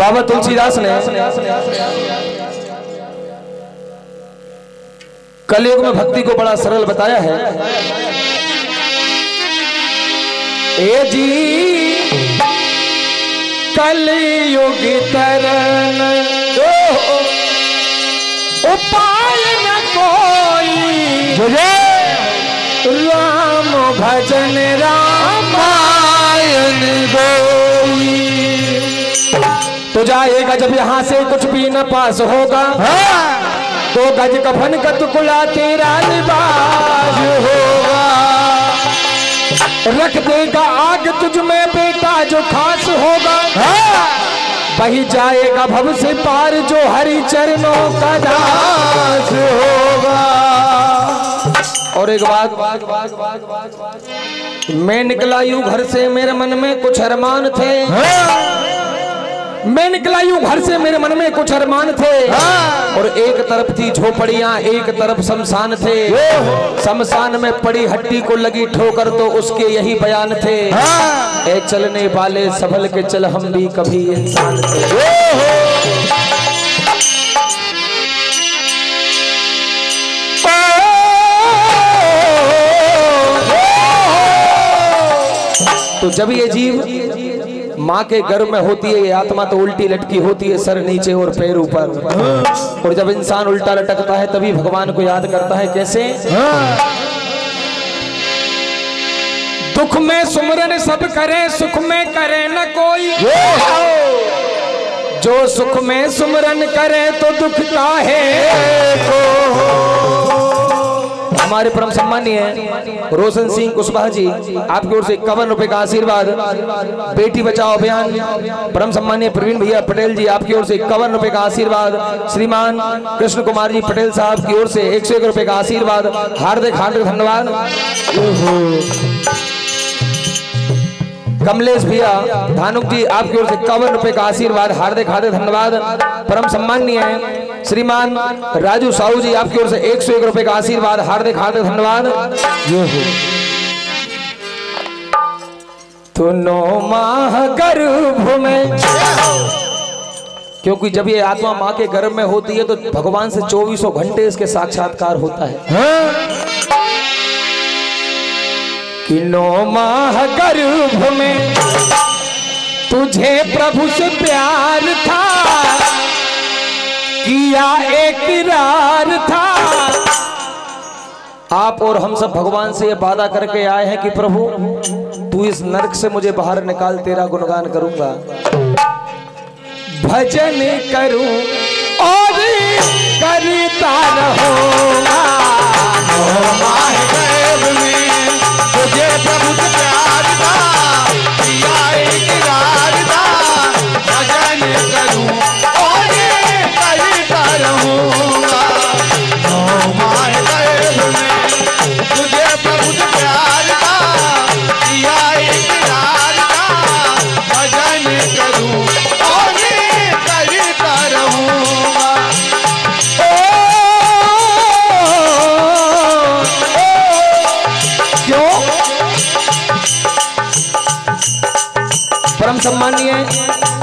बाबा तुलसीदास ने कलयुग में भक्ति को बड़ा सरल बताया है। ए जी कलयुग तरन उपाय न कोई, राम भजन रामायण गोई। तो जाएगा जब यहाँ से कुछ भी न पास होगा, तो गज कफन का टुकड़ा तेरा लिबास होगा। रख देगा आग तुझ में बेटा जो खास होगा, वही जाएगा भव से पार जो हरि चरणों का दास होगा। और एक बात, मैं निकला यूं घर से मेरे मन में कुछ अरमान थे, मैं निकला यूं घर से मेरे मन में कुछ अरमान थे। और एक तरफ थी झोपड़ियां एक तरफ शमशान थे, शमशान में पड़ी हड्डी को लगी ठोकर तो उसके यही बयान थे। ए चलने वाले संभल के चल हम भी कभी इंसान थे। तो जब ये जीव माँ के गर्भ में होती है, ये आत्मा तो उल्टी लटकी होती है, सर नीचे और पैर ऊपर। और जब इंसान उल्टा लटकता है तभी भगवान को याद करता है। कैसे? दुख में सुमरन सब करे, सुख में करे न कोई। जो सुख में सुमरन करे तो दुख काहे को। हमारे परम सम्मानीय रोशन सिंह कुशवाहा जी, आपकी ओर से 51 रुपए का आशीर्वाद। बेटी बचाओ अभियान परम सम्मानीय प्रवीण भैया पटेल जी, आपकी ओर से 51 रुपए का आशीर्वाद। श्रीमान कृष्ण कुमार जी पटेल साहब की ओर से 101 रुपए का आशीर्वाद। हार्दिक हार्दिक धन्यवाद। कमलेश भैया धानुक जी, आपकी ओर से 51 रुपए का आशीर्वाद। हार्दिक हार्दिक धन्यवाद। परम सम्मानीय श्रीमान राजू साहू जी, आपकी ओर से 101 रुपए का आशीर्वाद। हार्दिक हार्दिक धन्यवाद। तो 9 माह गर्भ में, क्योंकि जब ये आत्मा माँ के गर्भ में होती है तो भगवान से 24 घंटे इसके साक्षात्कार होता है। कि 9 माह गर्भ में तुझे प्रभु से प्यार था, किया इकरार था। आप और हम सब भगवान से ये वादा करके आए हैं कि प्रभु तू इस नरक से मुझे बाहर निकाल, तेरा गुणगान करूंगा, भजन करूं और करता रहूंगा। 9 माह गर्भ में तुझे प्रभु से प्यार था, किया इकरार था, भजन करूं और करता रहूंगा। 9 माह गर्भ में तुझे प्रभु से प्यार था, किया इकरार था, भजन करूं और करता रहूंगा। परम सम्मानीय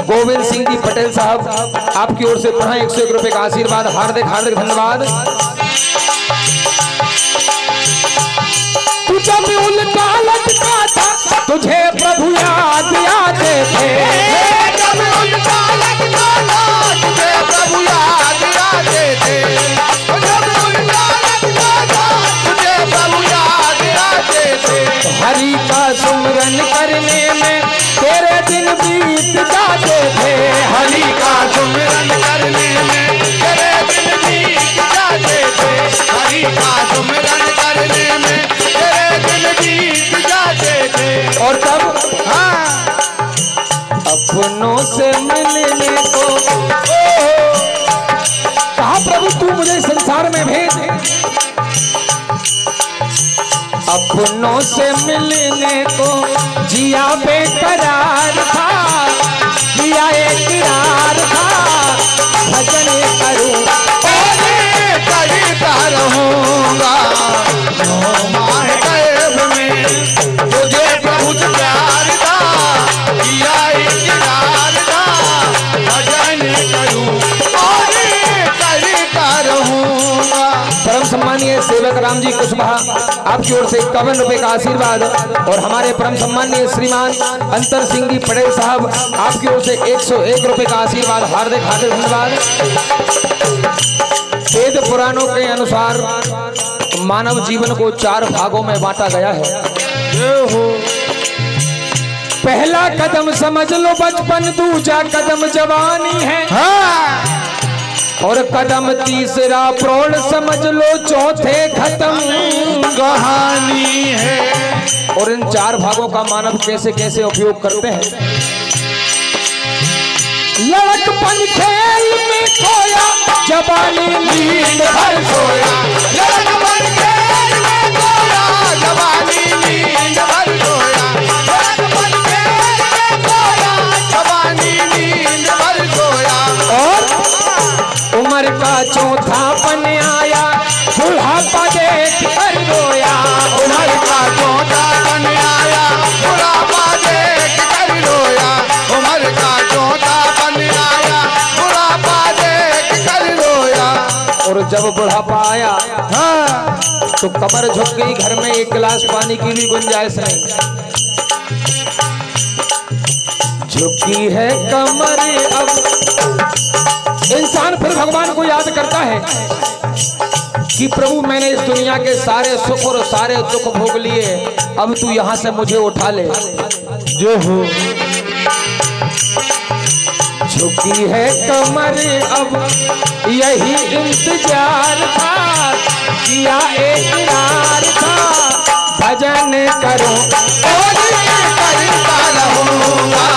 गोविंद सिंह जी पटेल साहब, आपकी ओर से पुनः 101 रुपए का आशीर्वाद। हार्दिक हार्दिक धन्यवाद। तू जब उल्टा लटका था तुझे प्रभु याद आते थे, जब उल्टा लटका था तुझे प्रभु याद आते थे, जब उल्टा लटका था तुझे प्रभु याद आते थे। हरि का सुमरन करने में तेरे दिन बीत जाते थे, हरि का सुमरन करने में तेरे दिन बीत जाते थे, हरि का सुमरन करने में तेरे दिन बीत जाते थे। और तब अपनों से मिलने को कहा, प्रभु तू मुझे संसार में भेज। अपनों से मिलने को जिया बेकरार था, जिया इकरार था, भजन करूं और करता रहूंगा। 9 माह गर्भ में तुझे प्रभु से प्यार था, किया इकरार था, भजन जी कुशवाहा आपकी ओर से 51 रुपए का आशीर्वाद और हमारे परम सम्मानीय श्रीमान अंतर सिंह जी पटेल साहब आपकी ओर से 101 रुपए का आशीर्वाद। हार्दिक हार्दिक धन्यवाद। वेद पुराणों के अनुसार मानव जीवन को 4 भागों में बांटा गया है। पहला कदम समझ लो बचपन, दूसरा कदम जवानी है और कदम तीसरा प्रौढ़ समझ लो, चौथे खत्म कहानी है। और इन 4 भागों का मानव कैसे कैसे उपयोग करते हैं। लड़कपन खेल में खोया, जवानी नींद भर सोया। लड़कपन खेल में खोया, जवानी नींद भर सोया। लड़कपन खेल में खोया, जवानी नींद भर सोया। और उम्र का चौथापन आया, बुढ़ापा देख कर रोया। उम्र का चौथापन आया, बुढ़ापा देख कर रोया। उम्र का चौथापन आया, बुढ़ापा देख कर रोया। और जब बुढ़ापा आया तो कमर झुक गई, घर में 1 गिलास पानी की भी गुंजाइश नहीं। झुकी है कमर अब। इंसान फिर भगवान को याद करता है कि प्रभु मैंने इस दुनिया के सारे सुख और सारे दुख भोग लिए, अब तू यहां से मुझे उठा ले। जो हो झुकी है कमर अब, यही इंतजार था, किया इकरार था, भजन करो और करता रहूंगा।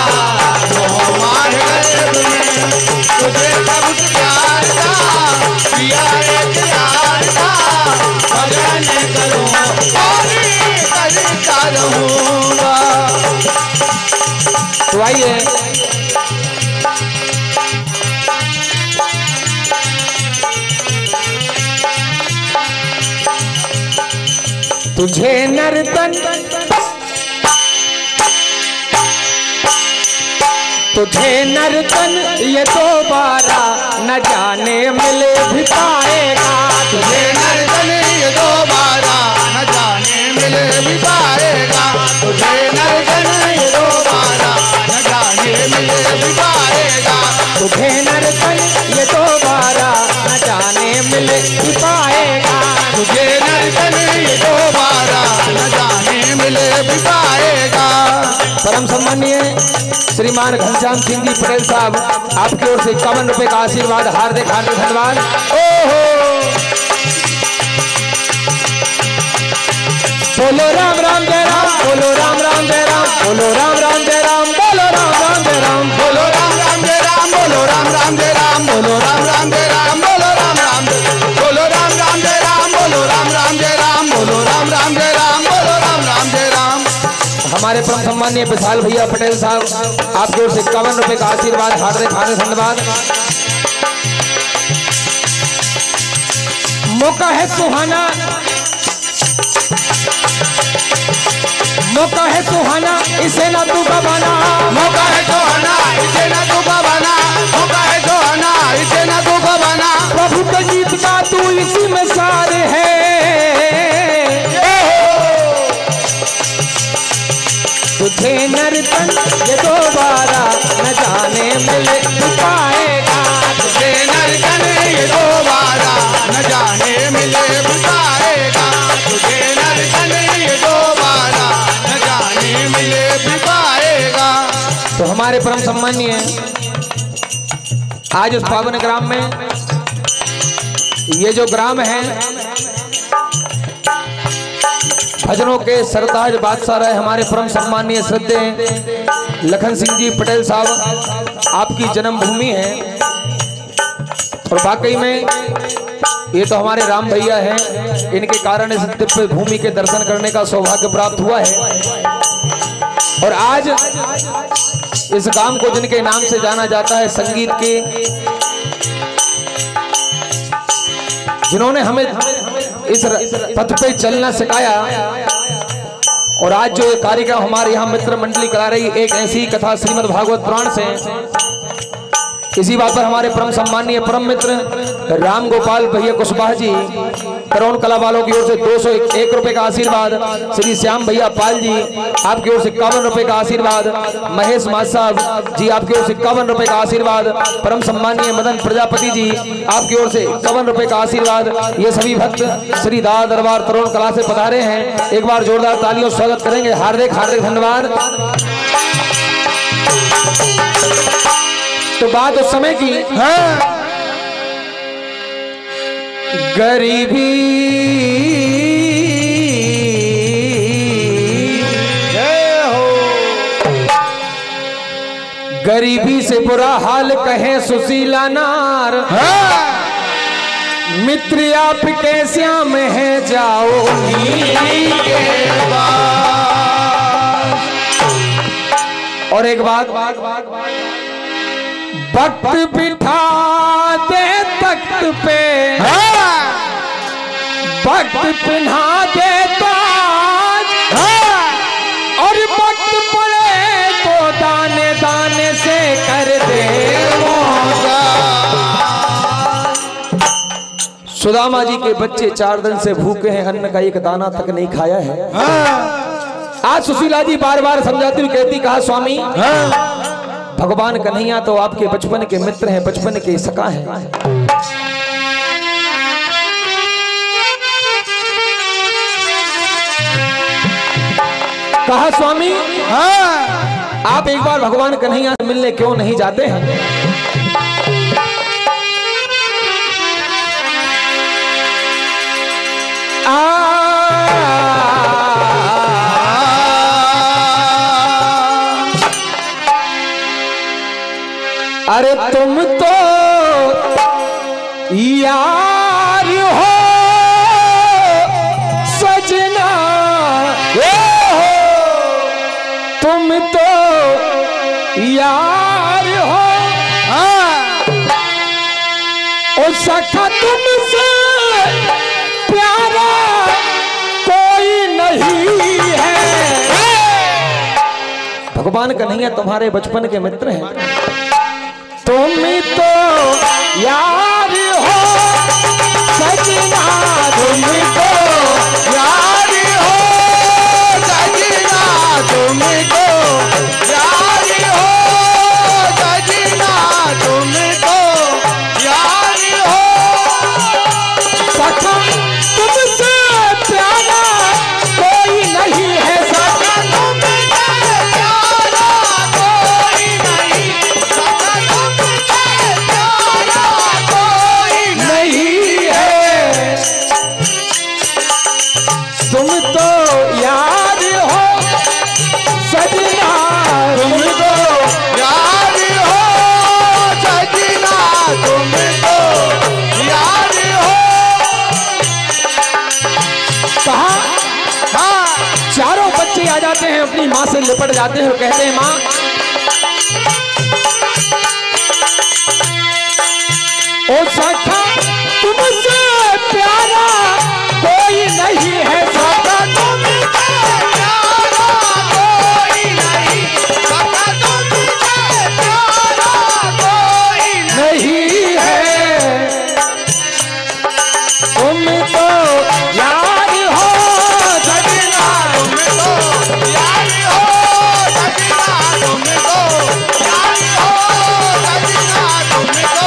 तुझे सब प्यार था, किया इकरार था, भजन करो और करता रहूंगा। तो आइए तुझे नर्तन, तुझे नर्तन ये दोबारा न जाने मिले भी पाएगा। तुझे नर्तन ये दोबारा न जाने मिले भी पाएगा। तुझे नर्तन ये दोबारा न जाने मिले भी पाएगा। तुझे नर्तन ये दोबारा न जाने मिले भी पाएगा। तुझे नर्तन ये दोबारा न जाने मिले भी पाएगा। परम सम्मानीय श्रीमान घनश्याम सिंह जी पटेल साहब आपकी ओर से 51 रुपए का आशीर्वाद। हार्दिक हार्दिक धन्यवाद। ओहो बोलो राम राम जय राम, बोलो राम राम जय राम, बोलो राम राम जय राम, बोलो राम राम जय राम, बोलो राम राम जय राम, बोलो राम राम जय राम, बोलो राम राम जय राम, बोलो राम राम, बोलो राम राम जय राम, बोलो राम राम जय राम, बोलो राम राम जय राम, बोलो राम राम जय राम। हमारे परम सम्मानीय विशाल भैया पटेल साहब आपकी ओर से 51 रुपए का आशीर्वाद। हार्दिक हार्दिक धन्यवाद। मौका है सुहाना, मौका है सुहाना, इसे ना तू गवाना। मौका है सुहाना, इसे ना तू गवाना। मौका है सुहाना, इसे ना तू गवाना। प्रभु के गीत का तू इसी में सार है। तुझे नर्तन ये दोबारा न जाने मिल पाएगा। तुझे नर्तन ये दोबारा न जाने मिल पाएगा। तुझे नर्तन ये दोबारा न जाने मिल पाएगा। तो हमारे परम सम्मानीय आज उस पावन ग्राम में, ये जो ग्राम है भजनों के सरताज बादशाह रहे हमारे परम सम्मानीय श्रद्धेय लखन सिंह जी पटेल साहब आपकी जन्मभूमि है। और वाकई में ये तो हमारे राम भैया हैं, इनके कारण इस दिव्य भूमि के दर्शन करने का सौभाग्य प्राप्त हुआ है। और आज इस गांव को जिनके नाम से जाना जाता है, संगीत के जिन्होंने हमें इस पथ पे चलना सिखाया। और आज जो ये कार्यक्रम हमारे यहाँ मित्र मंडली करा रही, एक ऐसी कथा श्रीमद् भागवत पुराण से, इसी बात पर हमारे परम सम्मानीय परम मित्र राम गोपाल भैया कुशवाहा जी तरुण कला वालों की ओर से 201 रुपए का आशीर्वाद। श्री श्याम भैया पाल जी आपकी ओर से 51 रुपए का आशीर्वाद। महेश मास साहब जी आपकी ओर से 51 रुपए का आशीर्वाद। परम सम्मानीय मदन प्रजापति जी आपकी ओर से 51 रुपए का आशीर्वाद। ये सभी भक्त श्री दादा दरबार तरुण कला से पधारे हैं। एक बार जोरदार तालियों से स्वागत करेंगे। हार्दिक हार्दिक धन्यवाद। तो बात उस समय की है, गरीबी गरीबी से बुरा हाल कहे सुशीला नार। मित्र आपके श्याम है जाओ और एक बात, वक्त बिठा दे तख्त पे, वक्त पिन्हा दे ताज, और वक्त पड़े तो दाने दाने से कर दे। सुदामा जी के बच्चे 4 दिन से भूखे हैं, अन्न का एक दाना तक नहीं खाया है। आज सुशीला जी बार बार समझाती हुई कहती, कहा स्वामी भगवान कन्हैया तो आपके बचपन के मित्र हैं, बचपन के सखा हैं। कहा स्वामी आप एक बार भगवान कन्हैया से मिलने क्यों नहीं जाते हैं? अरे तुम तो यार हो सजना, तुम तो यार हो, ओ सखा तुमसे प्यारा कोई नहीं है। भगवान कन्हैया तुम्हारे बचपन के मित्र हैं। तुम तो यार हो सजना, तुम तो यार हो सजना, तुम तो यार हो सजना, तुम तो यार हो सखा तुमसे प्यारा कोई नहीं है। सखा तुमसे प्यारा कोई नहीं, सखा तुम तो यार हो सजना, तुम तो यार हो सजना, तुम तो यार हो। कहा चारों बच्चे आ जाते हैं, अपनी माँ से लिपट जाते हैं और कहते हैं माँ ओ सखा तुमसे प्यारा कोई नहीं है। सखा तुमसे प्यारा कोई नहीं, सखा तुमसे प्यारा कोई नहीं है। तुम तो यार हो सजना, तुम तो यार हो सजना, तुम तो यार हो सजना, तुम तो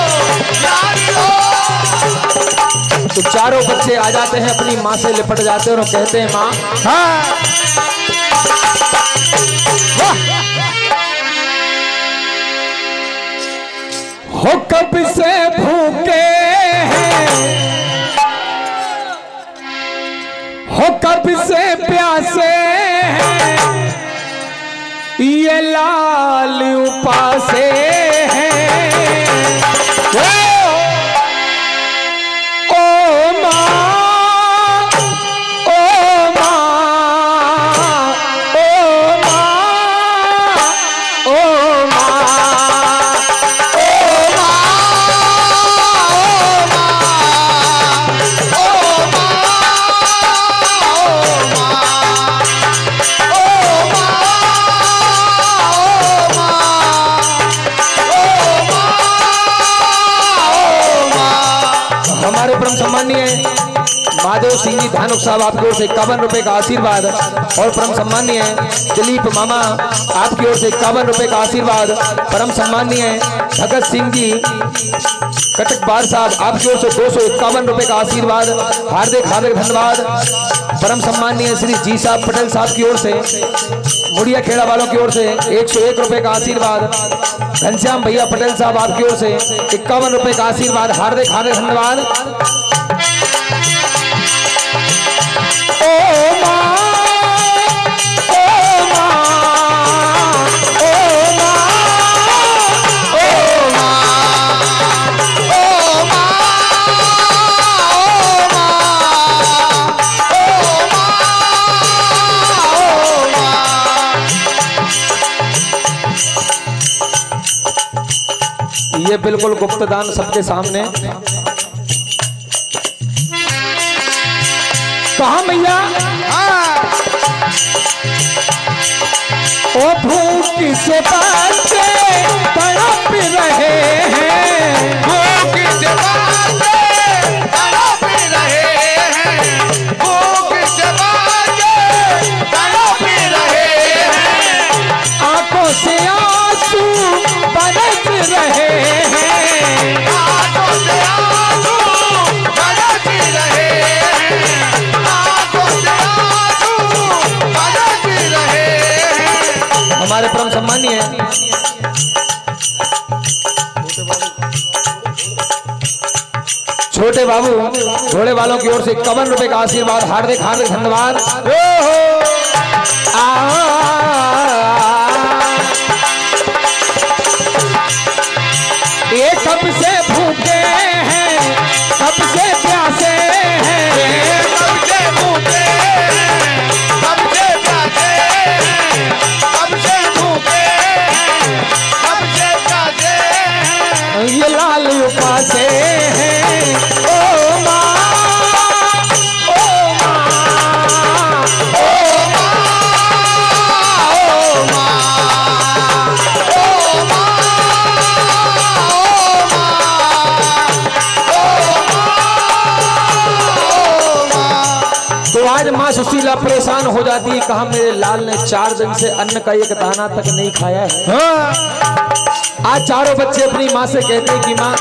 यार हो। तो चारों बच्चे आ जाते हैं, अपनी माँ से लिपट जाते हैं और कहते हैं माँ हो कब से भूखे हैं, हो कब से प्यासे हैं, ये लाल उपासे हैं। महादेव सिंह जी धानुक साहब आपकी ओर से 51 रुपए का आशीर्वाद और परम सम्मानीय दिलीप मामा आपकी ओर से 51 रुपए का आशीर्वाद। परम सम्मानीय भगत सिंह जी कटक बार साहब आपकी ओर से 251 रुपए का आशीर्वाद। हार्दिक हार्दिक धन्यवाद। परम सम्मानीय श्री जी साहब पटेल साहब की ओर से मुड़िया खेड़ा वालों की ओर से 101 रुपए का आशीर्वाद। घनश्याम भैया पटेल साहब आपकी ओर से 51 रुपए का आशीर्वाद। हार्दिक हार्दिक धन्यवाद। ये बिल्कुल गुप्त दान सबके सामने। कहा भैया ओ भूख से बच्चे तड़प रहे हैं, भूख से बच्चे तड़प रहे हैं, भूख से बच्चे तड़प रहे हैं, आंखों से आंसू बरस रहे हैं, आंखों से आंसू बरस रहे हैं, आंखों से आंसू बरस रहे हैं। हमारे परम सम्मानीय छोटे बाबू घोड़े वालों की ओर से 51 रुपए का आशीर्वाद। हार्दिक हार्दिक धन्यवाद। ये कब से भूखे हैं, कब से प्यासे हैं, कब से भूखे हैं, कब से प्यासे हैं, कब से भूखे हैं, कब से प्यासे हैं। ये लाल उपासे हैं। ओ माँ, ओ माँ, ओ माँ, ओ माँ, ओ माँ, ओ माँ। तो आज माँ सुशीला परेशान हो जाती है। कहा मेरे लाल ने 4 दिन से अन्न का एक दाना तक नहीं खाया है। आज चारों बच्चे अपनी माँ से कहते हैं कि माँ